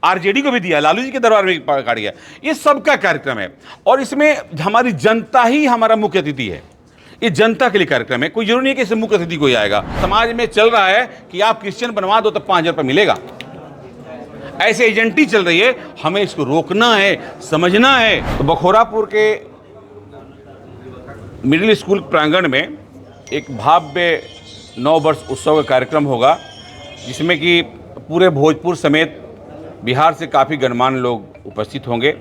RJD को भी दिया, लालू जी के दरबार में काट गया। ये सबका कार्यक्रम है और इसमें हमारी जनता ही हमारा मुख्य अतिथि है। ये जनता के लिए कार्यक्रम है, कोई जरूरी नहीं है कि इससे मुख्य अतिथि कोई आएगा। समाज में चल रहा है कि आप क्रिश्चियन बनवा दो तो 5,000 रुपये मिलेगा, ऐसे एजेंटी चल रही है। हमें इसको रोकना है, समझना है। तो बखोरापुर के मिडिल स्कूल प्रांगण में एक भव्य 9 वर्ष उत्सव का कार्यक्रम होगा, जिसमें कि पूरे भोजपुर समेत बिहार से काफ़ी गणमान्य लोग उपस्थित होंगे।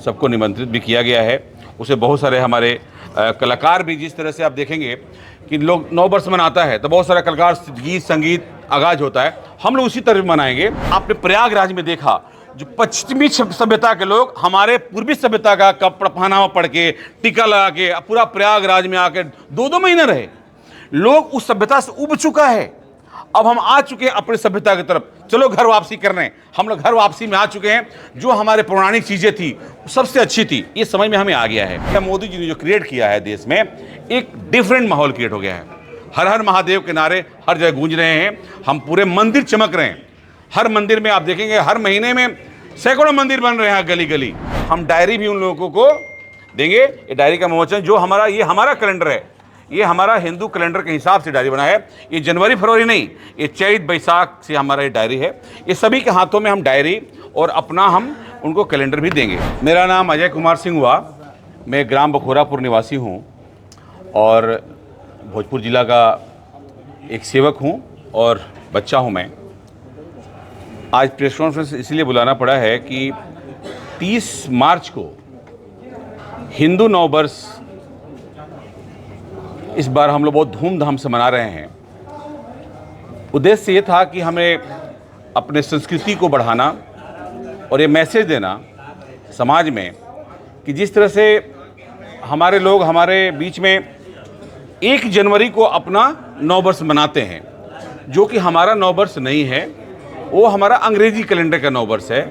सबको निमंत्रित भी किया गया है। उसे बहुत सारे हमारे कलाकार भी, जिस तरह से आप देखेंगे कि लोग 9 वर्ष मनाता है तो बहुत सारा कलाकार, गीत संगीत आगाज होता है, हम लोग उसी तरह मनाएंगे। आपने प्रयागराज में देखा, जो पश्चिमी सभ्यता के लोग हमारे पूर्वी सभ्यता का कपड़ा पहनावा पड़ के, टीका लगा के पूरा प्रयागराज में आके 2-2 महीने रहे। लोग उस सभ्यता से उब चुका है। अब हम आ चुके हैं अपनी सभ्यता की तरफ, चलो घर वापसी करने। हम लोग घर वापसी में आ चुके हैं। जो हमारे पौराणिक चीज़ें थी सबसे अच्छी थी, ये समझ में हमें आ गया है। क्या मोदी जी ने जो क्रिएट किया है देश में, एक डिफरेंट माहौल क्रिएट हो गया है। हर हर महादेव के नारे हर जगह गूंज रहे हैं। हम पूरे मंदिर चमक रहे हैं। हर मंदिर में आप देखेंगे हर महीने में सैकड़ों मंदिर बन रहे हैं गली गली। हम डायरी भी उन लोगों को देंगे। ये डायरी का विमोचन, जो हमारा, ये हमारा कैलेंडर है, ये हमारा हिंदू कैलेंडर के हिसाब से डायरी बना है। ये जनवरी फरवरी नहीं, ये चैत बैसाख से हमारा ये डायरी है। ये सभी के हाथों में हम डायरी और अपना हम उनको कैलेंडर भी देंगे। मेरा नाम अजय कुमार सिंह हुआ। मैं ग्राम बखोरापुर निवासी हूँ और भोजपुर जिला का एक सेवक हूँ और बच्चा हूँ मैं। आज प्रेस कॉन्फ्रेंस इसलिए बुलाना पड़ा है कि 30 मार्च को हिंदू 9 वर्ष इस बार हम लोग बहुत धूमधाम से मना रहे हैं। उद्देश्य ये था कि हमें अपने संस्कृति को बढ़ाना और ये मैसेज देना समाज में कि जिस तरह से हमारे लोग हमारे बीच में 1 जनवरी को अपना 9 वर्ष मनाते हैं, जो कि हमारा 9 वर्ष नहीं है, वो हमारा अंग्रेजी कैलेंडर का 9 वर्ष है।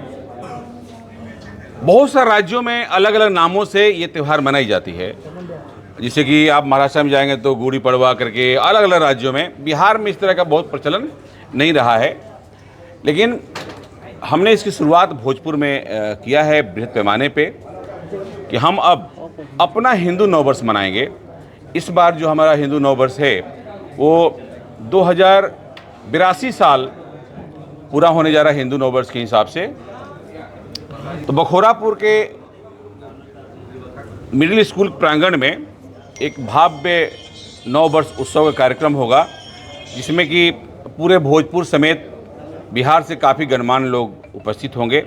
बहुत सारे राज्यों में अलग अलग नामों से ये त्यौहार मनाई जाती है। जैसे कि आप महाराष्ट्र में जाएंगे तो गुड़ी पड़वा करके, अलग अलग राज्यों में। बिहार में इस तरह का बहुत प्रचलन नहीं रहा है, लेकिन हमने इसकी शुरुआत भोजपुर में किया है बृहद पैमाने पे कि हम अब अपना हिंदू 9 वर्ष मनाएंगे। इस बार जो हमारा हिंदू 9 वर्ष है वो 2082 साल पूरा होने जा रहा है हिंदू 9 वर्ष के हिसाब से। तो बखोरापुर के मिडिल स्कूल प्रांगण में एक भव्य 9 वर्ष उत्सव का कार्यक्रम होगा, जिसमें कि पूरे भोजपुर समेत बिहार से काफ़ी गणमान्य लोग उपस्थित होंगे।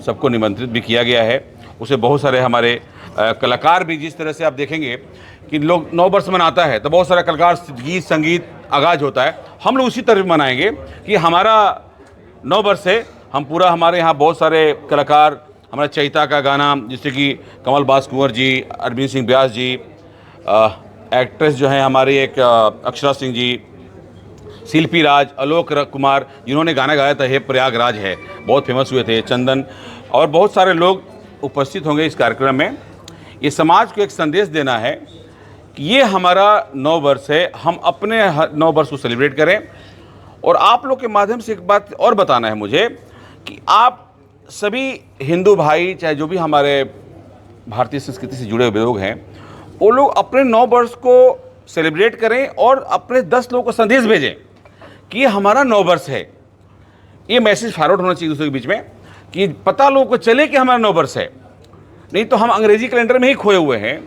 सबको निमंत्रित भी किया गया है। उसे बहुत सारे हमारे कलाकार भी, जिस तरह से आप देखेंगे कि लोग 9 वर्ष मनाता है तो बहुत सारा कलाकार, गीत संगीत आगाज होता है, हम लोग उसी तरह मनाएंगे कि हमारा 9 वर्ष है। हम पूरा, हमारे यहाँ बहुत सारे कलाकार, हमारा चैता का गाना, जैसे कि कमल बास कुंवर जी, अरविंद सिंह व्यास जी, एक्ट्रेस जो हैं हमारी एक अक्षरा सिंह जी, शिल्पी राज, आलोक कुमार, जिन्होंने गाना गाया था हे प्रयागराज है, बहुत फेमस हुए थे, चंदन, और बहुत सारे लोग उपस्थित होंगे इस कार्यक्रम में। ये समाज को एक संदेश देना है कि ये हमारा 9 वर्ष है, हम अपने 9 वर्ष को सेलिब्रेट करें। और आप लोग के माध्यम से एक बात और बताना है मुझे कि आप सभी हिंदू भाई, चाहे जो भी हमारे भारतीय संस्कृति से जुड़े हुए लोग हैं, वो लोग अपने 9 वर्ष को सेलिब्रेट करें और अपने 10 लोगों को संदेश भेजें कि ये हमारा 9 वर्ष है। ये मैसेज फॉरवर्ड होना चाहिए दूसरे के बीच में कि पता लोगों को चले कि हमारा 9 वर्ष है। नहीं तो हम अंग्रेजी कैलेंडर में ही खोए हुए हैं।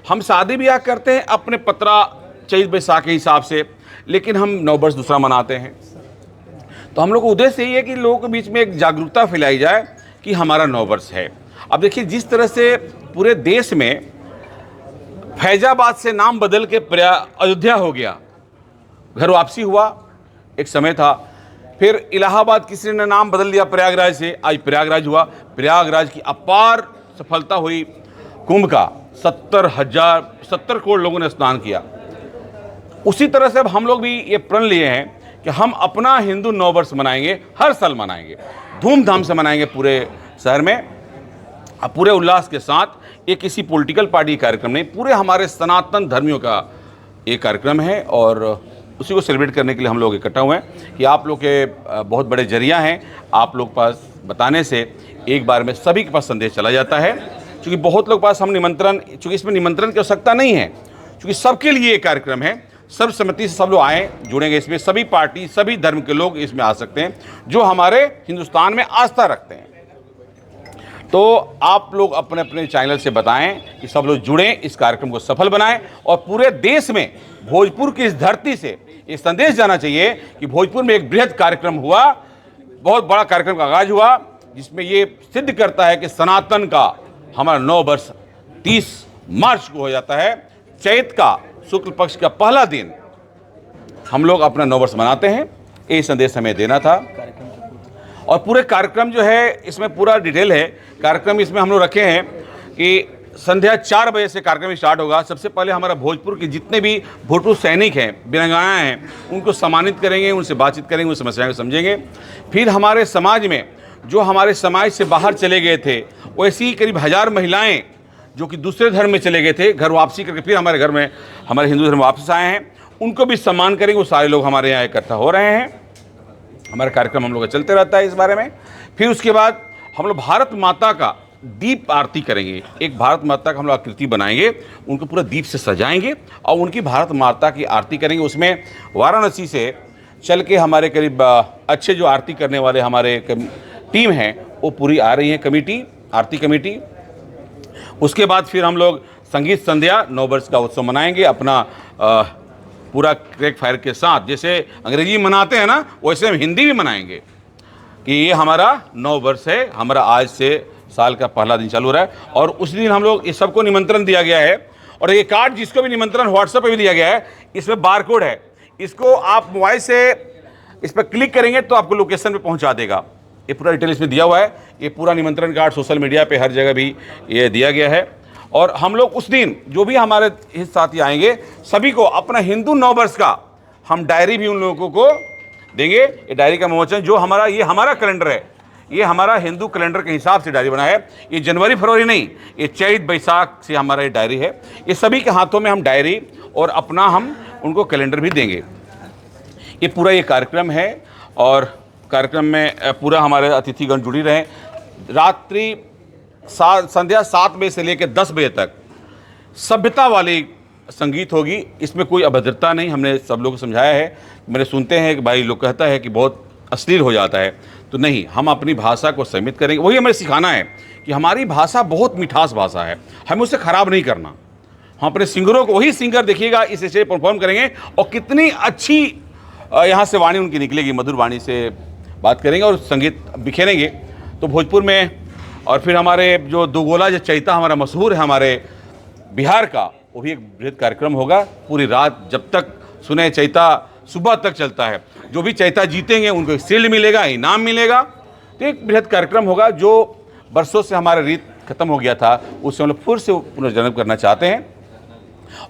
हम शादी ब्याह करते हैं अपने पतरा चैत बैसाख के हिसाब से, लेकिन हम 9 वर्ष दूसरा मनाते हैं। तो हम लोग का उद्देश्य यही है कि लोगों के बीच में एक जागरूकता फैलाई जाए कि हमारा 9 वर्ष है। अब देखिए, जिस तरह से पूरे देश में फैजाबाद से नाम बदल के अयोध्या हो गया, घर वापसी हुआ, एक समय था। फिर इलाहाबाद किसी ने नाम बदल दिया प्रयागराज से, आज प्रयागराज हुआ। प्रयागराज की अपार सफलता हुई। कुंभ का 70 करोड़ लोगों ने स्नान किया। उसी तरह से अब हम लोग भी ये प्रण लिए हैं कि हम अपना हिंदू 9 वर्ष मनाएंगे, हर साल मनाएंगे, धूमधाम से मनाएंगे पूरे शहर में, पूरे उल्लास के साथ। ये किसी पॉलिटिकल पार्टी कार्यक्रम नहीं, पूरे हमारे सनातन धर्मियों का ये कार्यक्रम है और उसी को सेलिब्रेट करने के लिए हम लोग इकट्ठा हुए हैं कि आप लोग के बहुत बड़े जरिया हैं। आप लोग पास बताने से एक बार में सभी के पास संदेश चला जाता है। क्योंकि बहुत लोग पास हम निमंत्रण, चूँकि इसमें निमंत्रण की आवश्यकता नहीं है, क्योंकि सबके लिए ये कार्यक्रम है, सर्वसम्मति से सब लोग आए जुड़ेंगे इसमें, सभी पार्टी सभी धर्म के लोग इसमें आ सकते हैं जो हमारे हिंदुस्तान में आस्था रखते हैं। तो आप लोग अपने अपने चैनल से बताएं कि सब लोग जुड़ें, इस कार्यक्रम को सफल बनाएं और पूरे देश में भोजपुर की इस धरती से ये संदेश जाना चाहिए कि भोजपुर में एक बृहद कार्यक्रम हुआ, बहुत बड़ा कार्यक्रम का आगाज हुआ, जिसमें ये सिद्ध करता है कि सनातन का हमारा 9 वर्ष 30 मार्च को हो जाता है। चैत का शुक्ल पक्ष का पहला दिन हम लोग अपना 9 वर्ष मनाते हैं। ये संदेश हमें देना था। और पूरे कार्यक्रम जो है इसमें पूरा डिटेल है। कार्यक्रम इसमें हम लोग रखे हैं कि संध्या 4 बजे से कार्यक्रम स्टार्ट होगा। सबसे पहले हमारा भोजपुर के जितने भी भोजपुर सैनिक हैं, वीरांगनाएँ हैं, उनको सम्मानित करेंगे, उनसे बातचीत करेंगे, उन समस्याओं को समझेंगे। फिर हमारे समाज में जो हमारे समाज से बाहर चले गए थे, वैसी करीब 1000 महिलाएँ जो कि दूसरे धर्म में चले गए थे, घर वापसी करके फिर हमारे घर में हमारे हिंदू धर्म वापस आए हैं, उनको भी सम्मान करेंगे। वो सारे लोग हमारे यहाँ इकट्ठा हो रहे हैं। हमारा कार्यक्रम हम लोग का चलते रहता है इस बारे में। फिर उसके बाद हम लोग भारत माता का दीप आरती करेंगे। एक भारत माता का हम लोग आकृति बनाएंगे, उनको पूरा दीप से सजाएंगे और उनकी भारत माता की आरती करेंगे। उसमें वाराणसी से चल के हमारे करीब अच्छे जो आरती करने वाले हमारे टीम हैं वो पूरी आ रही है, कमेटी, आरती कमेटी। उसके बाद फिर हम लोग संगीत संध्या 9 वर्ष का उत्सव मनाएंगे अपना पूरा क्रैक फायर के साथ। जैसे अंग्रेजी मनाते हैं ना, वैसे हम हिंदी भी मनाएंगे कि ये हमारा 9 वर्ष है। हमारा आज से साल का पहला दिन चालू रहा है और उस दिन हम लोग इस सबको निमंत्रण दिया गया है। और ये कार्ड जिसको भी निमंत्रण व्हाट्सएप पे भी दिया गया है, इसमें बारकोड है, इसको आप मोबाइल से इस पर क्लिक करेंगे तो आपको लोकेशन पे पहुंचा देगा। ये पूरा डिटेल इसमें दिया हुआ है। ये पूरा निमंत्रण कार्ड सोशल मीडिया पे हर जगह भी ये दिया गया है। और हम लोग उस दिन जो भी हमारे साथी आएंगे सभी को अपना हिंदू 9 वर्ष का हम डायरी भी उन लोगों को देंगे। ये डायरी का विमोचन जो हमारा, ये हमारा कैलेंडर है, ये हमारा हिंदू कैलेंडर के हिसाब से डायरी बना है। ये जनवरी फरवरी नहीं, ये चैत बैसाख से हमारा ये डायरी है। ये सभी के हाथों में हम डायरी और अपना हम उनको कैलेंडर भी देंगे। ये पूरा ये कार्यक्रम है और कार्यक्रम में पूरा हमारे अतिथिगण जुड़ी रहे। रात्रि संध्या 7 बजे से लेकर 10 बजे तक सभ्यता वाली संगीत होगी। इसमें कोई अभद्रता नहीं, हमने सब लोग को समझाया है। मैंने सुनते हैं कि भाई लोग कहता है कि बहुत अश्लील हो जाता है, तो नहीं, हम अपनी भाषा को सीमित करेंगे। वही हमें सिखाना है कि हमारी भाषा बहुत मिठास भाषा है, हमें उसे ख़राब नहीं करना। हम अपने सिंगरों को, वही सिंगर देखिएगा इस स्टेज परफॉर्म करेंगे और कितनी अच्छी यहाँ से वाणी उनकी निकलेगी, मधुर वाणी से बात करेंगे और संगीत बिखेरेंगे। तो भोजपुर में और फिर हमारे जो दुगोला जो चैता हमारा मशहूर है हमारे बिहार का, वो भी एक बृहद कार्यक्रम होगा। पूरी रात जब तक सुने चैता सुबह तक चलता है। जो भी चैता जीतेंगे उनको एक शील्ड मिलेगा, इनाम मिलेगा। तो एक बृहद कार्यक्रम होगा जो बरसों से हमारा रीत खत्म हो गया था, उससे हम लोग फिर से पुनर्जन्म करना चाहते हैं।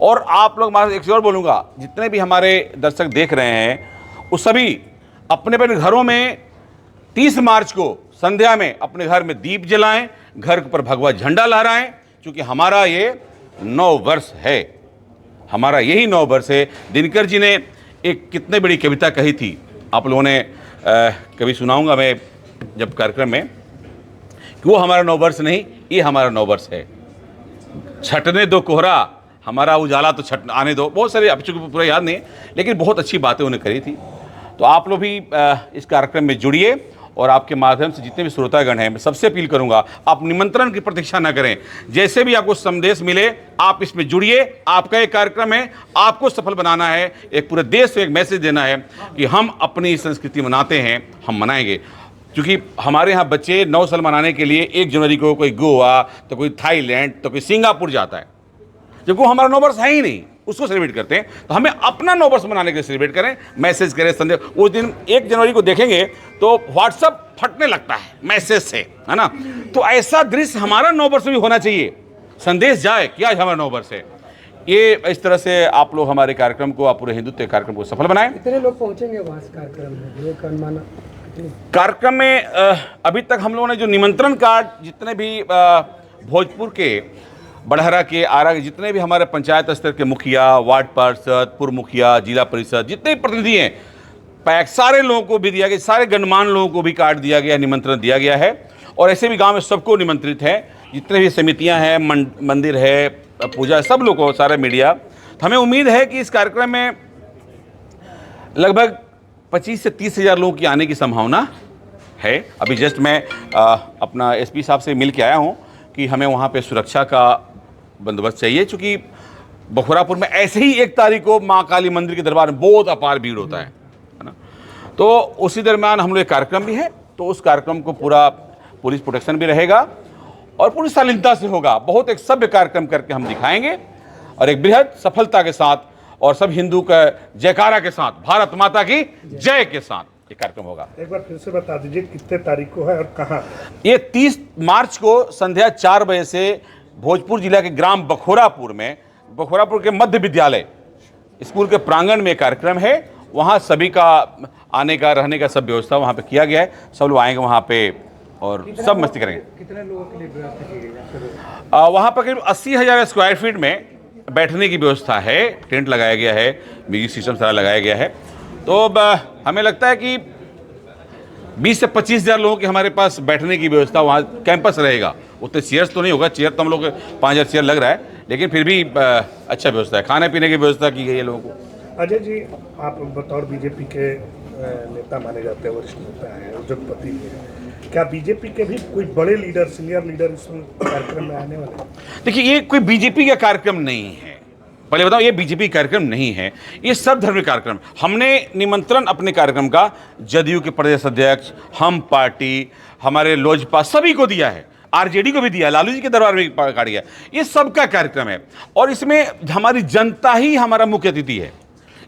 और आप लोग, मैं एक चीज़ और बोलूँगा, जितने भी हमारे दर्शक देख रहे हैं वो सभी अपने अपने घरों में 30 मार्च को संध्या में अपने घर में दीप जलाएं, घर पर भगवा झंडा लहराएं, क्योंकि हमारा ये 9 वर्ष है, हमारा यही 9 वर्ष है। दिनकर जी ने एक कितने बड़ी कविता कही थी, आप लोगों ने कभी सुनाऊंगा मैं जब कार्यक्रम में, कि वो हमारा 9 वर्ष नहीं, ये हमारा 9 वर्ष है। छटने दो कोहरा, हमारा उजाला तो छट आने दो। बहुत सारे, अब चूँकि पूरा याद नहीं, लेकिन बहुत अच्छी बातें उन्हें करी थी। तो आप लोग भी इस कार्यक्रम में जुड़िए और आपके माध्यम से जितने भी श्रोतागण हैं, मैं सबसे अपील करूंगा, आप निमंत्रण की प्रतीक्षा न करें। जैसे भी आपको संदेश मिले आप इसमें जुड़िए। आपका एक कार्यक्रम है, आपको सफल बनाना है, एक पूरे देश को एक मैसेज देना है कि हम अपनी संस्कृति मनाते हैं, हम मनाएंगे। क्योंकि हमारे यहाँ बच्चे 9 साल मनाने के लिए 1 जनवरी को कोई गोवा, तो कोई थाईलैंड, तो कोई सिंगापुर जाता है, जबकि वो हमारा 9 वर्ष है ही नहीं, उसको सेलिब्रेट करते हैं। तो हमें अपना 9 वर्ष मनाने के लिए सेलिब्रेट करें, मैसेज करें, संदेश। उस दिन 1 जनवरी को देखेंगे तो व्हाट्सअप फटने लगता है मैसेज से, है ना। तो ऐसा दृश्य हमारा 9 वर्ष में भी होना चाहिए, संदेश जाए कि आज हमारा 9 वर्ष है। ये इस तरह से आप लोग हमारे कार्यक्रम को, आप पूरे हिंदुत्व कार्यक्रम को सफल बनाएं। कितने लोग पहुंचेंगे वहाँ कार्यक्रम में? ये अनुमान कार्यक्रम में अभी तक हम लोगों ने जो निमंत्रण कार्ड, जितने भी भोजपुर के, बड़हरा के, आरा के जितने भी हमारे पंचायत स्तर के मुखिया, वार्ड पार्षद, पूर्व मुखिया, जिला परिषद, जितने भी प्रतिनिधि हैं, पैक सारे लोगों को भी दिया गया, सारे गणमान्य लोगों को भी कार्ड दिया गया, निमंत्रण दिया गया है। और ऐसे भी गांव में सबको निमंत्रित है, जितने भी समितियां हैं, मंदिर है, पूजा, सब लोग को, सारे मीडिया। तो हमें उम्मीद है कि इस कार्यक्रम में लगभग 25 से 30 हज़ार लोगों की आने की संभावना है। अभी जस्ट मैं अपना एसपी साहब से मिल के आया हूं कि हमें वहां पे सुरक्षा का बंदोबस्त चाहिए, चूँकि बखोरापुर में ऐसे ही 1 तारीख को माँ काली मंदिर के दरबार में बहुत अपार भीड़ होता है ना। तो उसी दरमियान हम लोग एक कार्यक्रम भी है, तो उस कार्यक्रम को पूरा पुलिस प्रोटेक्शन भी रहेगा और पूरी शालीनता से होगा। बहुत एक सभ्य कार्यक्रम करके हम दिखाएंगे और एक बृहद सफलता के साथ और सब हिंदू का जयकारा के साथ, भारत माता की जय के साथ ये कार्यक्रम होगा। एक बार फिर से बता दीजिए कितने तारीख को है और कहाँ? ये 30 मार्च को संध्या 4 बजे से भोजपुर जिला के ग्राम बखोरापुर में, बखोरापुर के मध्य विद्यालय स्कूल के प्रांगण में कार्यक्रम है। वहाँ सभी का आने का, रहने का सब व्यवस्था वहाँ पे किया गया है। सब लोग आएंगे वहाँ पे और सब मस्ती करेंगे। कितने लोगों के लिए व्यवस्था की गई है? वहाँ पर करीब 80,000 स्क्वायर फीट में बैठने की व्यवस्था है, टेंट लगाया गया है, म्यूजिक सिस्टम सारा लगाया गया है। तो अब हमें लगता है कि 20 से 25,000 लोगों की हमारे पास बैठने की व्यवस्था वहाँ कैंपस रहेगा। उतने चेयर्स तो नहीं होगा, चेयर तो हम लोग 5,000 चेयर लग रहा है, लेकिन फिर भी अच्छा व्यवस्था है, खाने पीने की व्यवस्था की गई है लोगों को। अजय जी, आप बतौर बीजेपी के नेता माने जाते हैं, वरिष्ठ नेता हैं, उद्योगपति हैं, क्या बीजेपी के भी कोई बड़े लीडर, सीनियर लीडर इस कार्यक्रम में आने वाले हैं? देखिए, ये कोई बीजेपी का कार्यक्रम नहीं है, पहले बताओ, ये बीजेपी कार्यक्रम नहीं है, ये सब धर्म कार्यक्रम। हमने निमंत्रण अपने कार्यक्रम का जदयू के प्रदेश अध्यक्ष, हम पार्टी, हमारे लोजपा सभी को दिया है, आरजेडी को भी दिया, लालू जी के दरबार में काट गया। ये सबका कार्यक्रम है और इसमें हमारी जनता ही हमारा मुख्य अतिथि है।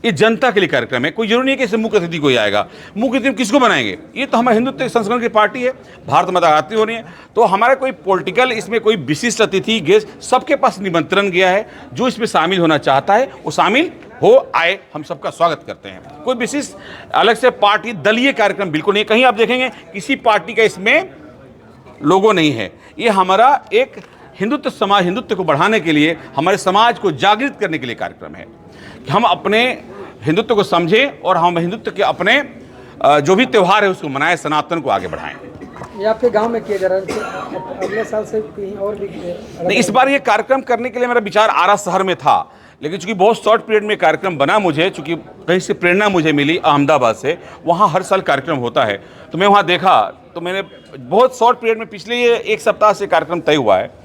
ये जनता के लिए कार्यक्रम है, कोई जरूरी नहीं है कि इससे मुख्य अतिथि कोई आएगा। मुख्य अतिथि किसको बनाएंगे? ये तो हमारे हिंदुत्व संस्करण की पार्टी है, भारत माता आरती हो रही है, तो हमारा कोई पॉलिटिकल इसमें कोई विशिष्ट अतिथि, गेस्ट, सबके पास निमंत्रण गया है। जो इसमें शामिल होना चाहता है वो शामिल हो, आए, हम सबका स्वागत करते हैं। कोई विशिष्ट अलग से पार्टी दलीय कार्यक्रम बिल्कुल नहीं। कहीं आप देखेंगे किसी पार्टी का इसमें लोगो नहीं है। ये हमारा एक हिंदुत्व समाज, हिंदुत्व को बढ़ाने के लिए, हमारे समाज को जागृत करने के लिए कार्यक्रम है कि हम अपने हिंदुत्व को समझें और हम हिंदुत्व के अपने जो भी त्यौहार है उसको मनाएं, सनातन को आगे बढ़ाएं। ये आपके गांव में किया जा रहा है, अगले साल से कहीं और भी नहीं, इस बार ये कार्यक्रम करने के लिए मेरा विचार आरा शहर में था, लेकिन चूंकि बहुत शॉर्ट पीरियड में कार्यक्रम बना, मुझे चूंकि कहीं से प्रेरणा मुझे मिली अहमदाबाद से, वहाँ हर साल कार्यक्रम होता है, तो मैं वहाँ देखा, तो मैंने बहुत शॉर्ट पीरियड में, पिछले ये 1 सप्ताह से कार्यक्रम तय हुआ है।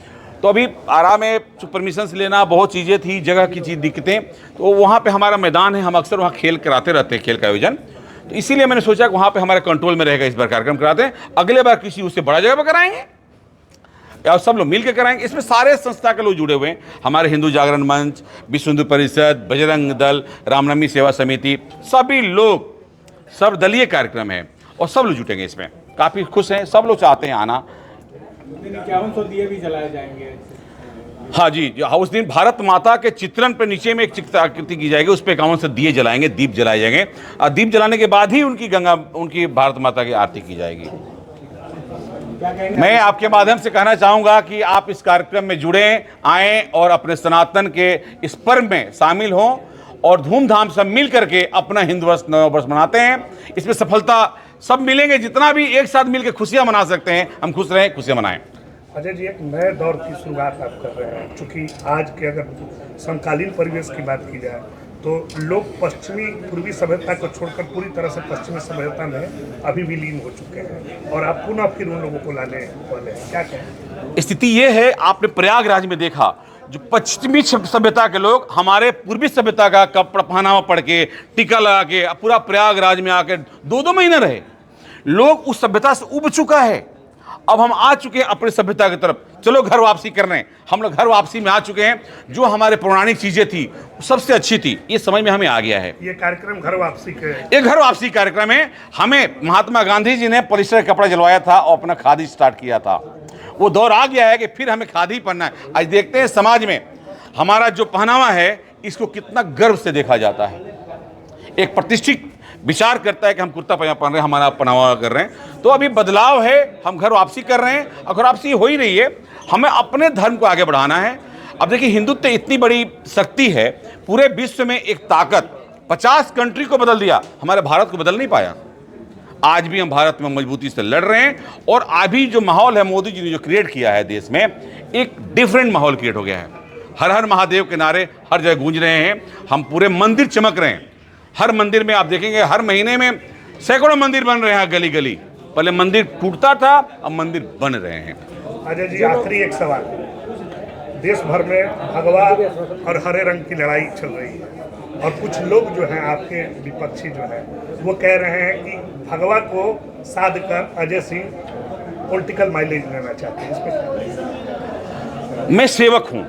तो अभी आराम में परमिशन लेना, बहुत चीज़ें थी, जगह की चीज़ दिक्कतें, तो वहाँ पे हमारा मैदान है, हम अक्सर वहाँ खेल कराते रहते हैं, खेल का आयोजन, तो इसीलिए मैंने सोचा कि वहाँ पे हमारे कंट्रोल में रहेगा, इस बार कार्यक्रम कराते हैं, अगले बार किसी उससे बड़ा जगह पर कराएंगे या सब लोग मिल के कराएंगे। इसमें सारे संस्था के लोग जुड़े हुए हैं, हमारे हिंदू जागरण मंच, विश्व हिंदू परिषद, बजरंग दल, रामनवमी सेवा समिति, सभी लोग, सब दलीय कार्यक्रम है और सब लोग जुटेंगे इसमें। काफ़ी खुश हैं, सब लोग चाहते हैं आना। 5100 दिए भी जलाए जाएंगे। हाँ जी, उस दिन भारत माता के चित्रण पे नीचे में एक चित्राकृति की जाएगी, उस पर 51 दिए जलाएंगे, दीप जलाए जाएंगे और दीप जलाने के बाद ही उनकी भारत माता की आरती की जाएगी। मैं आपके माध्यम से कहना चाहूँगा कि आप इस कार्यक्रम में जुड़ें, आएँ और अपने सनातन के इस पर्व में शामिल हों और धूमधाम से मिल करके अपना हिंदू वर्ष, नव वर्ष मनाते हैं। इसमें सफलता सब मिलेंगे, जितना भी एक साथ मिलकर खुशियाँ मना सकते हैं, हम खुश रहें, खुशियाँ मनाएं। अजय जी, एक नए दौर की शुरुआत आप कर रहे हैं, चूँकि आज के अगर समकालीन परिवेश की बात की जाए तो लोग पश्चिमी पूर्वी सभ्यता को छोड़कर पूरी तरह से पश्चिमी सभ्यता में अभी विलीन हो चुके हैं और आप पुनः फिर उन लोगों को लाने वाले हैं, क्या कहें? स्थिति ये है, आपने प्रयागराज में देखा, जो पश्चिमी सभ्यता के लोग हमारे पूर्वी सभ्यता का कपड़ा पहनावा पड़ के, टिका लगा के पूरा प्रयागराज में आके 2-2 महीने रहे। लोग उस सभ्यता से उब चुका है, अब हम आ चुके हैं अपनी सभ्यता की तरफ, चलो घर वापसी करने। हम लोग घर वापसी में आ चुके हैं, जो हमारे पौराणिक चीजें थी सबसे अच्छी थी, ये समझ में हमें आ गया है। ये कार्यक्रम घर वापसी के, ये घर वापसी कार्यक्रम है। हमें महात्मा गांधी जी ने पॉलिस्टर का कपड़ा जलवाया था और अपना खादी स्टार्ट किया था, वो दौर आ गया है कि फिर हमें खादी पहनना है। आज देखते हैं समाज में हमारा जो पहनावा है, इसको कितना गर्व से देखा जाता है। एक प्रतिष्ठित विचार करता है कि हम कुर्ता पजामा पहन रहे हैं, हमारा पहनावा कर रहे हैं, तो अभी बदलाव है, हम घर वापसी कर रहे हैं और घर वापसी हो ही रही है। हमें अपने धर्म को आगे बढ़ाना है। अब देखिए, हिंदुत्व इतनी बड़ी शक्ति है, पूरे विश्व में एक ताकत 50 कंट्री को बदल दिया, हमारे भारत को बदल नहीं पाया। आज भी हम भारत में मजबूती से लड़ रहे हैं और अभी जो माहौल है मोदी जी ने जो क्रिएट किया है देश में, एक डिफरेंट माहौल क्रिएट हो गया है। हर हर महादेव के नारे हर जगह गूंज रहे हैं, हम पूरे मंदिर चमक रहे हैं। हर मंदिर में आप देखेंगे हर महीने में सैकड़ों मंदिर बन रहे हैं गली गली। पहले मंदिर टूटता था, अब मंदिर बन रहे हैं। अजय जी, आखिरी एक सवाल। देश भर में भगवा और हरे रंग की लड़ाई चल रही है और कुछ लोग जो हैं आपके विपक्षी जो हैं वो कह रहे हैं कि भगवा को साध कर अजय सिंह पॉलिटिकल माइलेज लेना चाहते हैं। इस पर मैं सेवक हूं।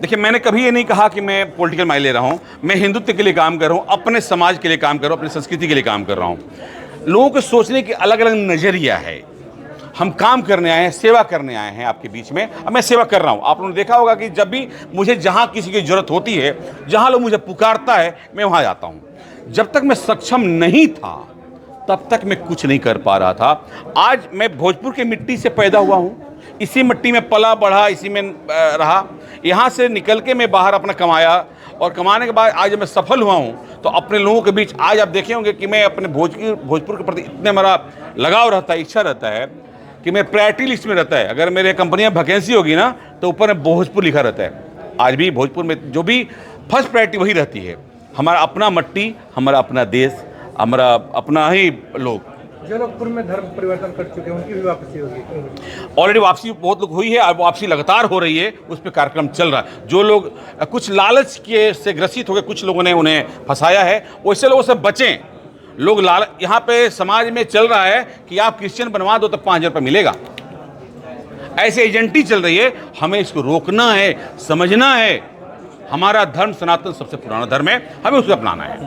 देखिए, मैंने कभी ये नहीं कहा कि मैं पॉलिटिकल माइलेज ले रहा हूं। मैं हिंदुत्व के लिए काम कर रहा हूं, अपने समाज के लिए काम कर रहा हूं, अपनी संस्कृति के लिए काम कर रहा हूं। लोगों के सोचने की अलग अलग नजरिया है। हम काम करने आए हैं, सेवा करने आए हैं आपके बीच में। अब मैं सेवा कर रहा हूं। आप लोगों ने देखा होगा कि जब भी मुझे जहां किसी की जरूरत होती है, जहां लोग मुझे पुकारता है, मैं वहां जाता हूं। जब तक मैं सक्षम नहीं था तब तक मैं कुछ नहीं कर पा रहा था। आज मैं भोजपुर की मिट्टी से पैदा हुआ हूं, इसी मिट्टी में पला बढ़ा, इसी में रहा। यहाँ से निकल के मैं बाहर अपना कमाया और कमाने के बाद आज मैं सफल हुआ हूँ। तो अपने लोगों के बीच आज आप देखे होंगे कि मैं अपने भोजपुर के प्रति इतने मेरा लगाव रहता है, इच्छा रहता है कि मेरे प्रायोरिटी लिस्ट में रहता है। अगर मेरे कंपनी में वैकेंसी होगी ना तो ऊपर में भोजपुर लिखा रहता है। आज भी भोजपुर में जो भी फर्स्ट प्रायोरिटी वही रहती है। हमारा अपना मट्टी, हमारा अपना देश, हमारा अपना ही लोग। जो लोग पूर्व में धर्म परिवर्तन कर चुके हैं उनकी भी वापसी होगी। ऑलरेडी वापसी बहुत लोग हुई है, अब वापसी लगातार हो रही है, उस पर कार्यक्रम चल रहा है। जो लोग कुछ लालच के से ग्रसित हो गए, कुछ लोगों ने उन्हें फंसाया है, वैसे लोगों से बचें। लोग यहाँ पे समाज में चल रहा है कि आप क्रिश्चियन बनवा दो तो 5,000 रुपये मिलेगा। ऐसे एजेंटी चल रही है। हमें इसको रोकना है, समझना है। हमारा धर्म सनातन सबसे पुराना धर्म है, हमें उसको अपनाना है।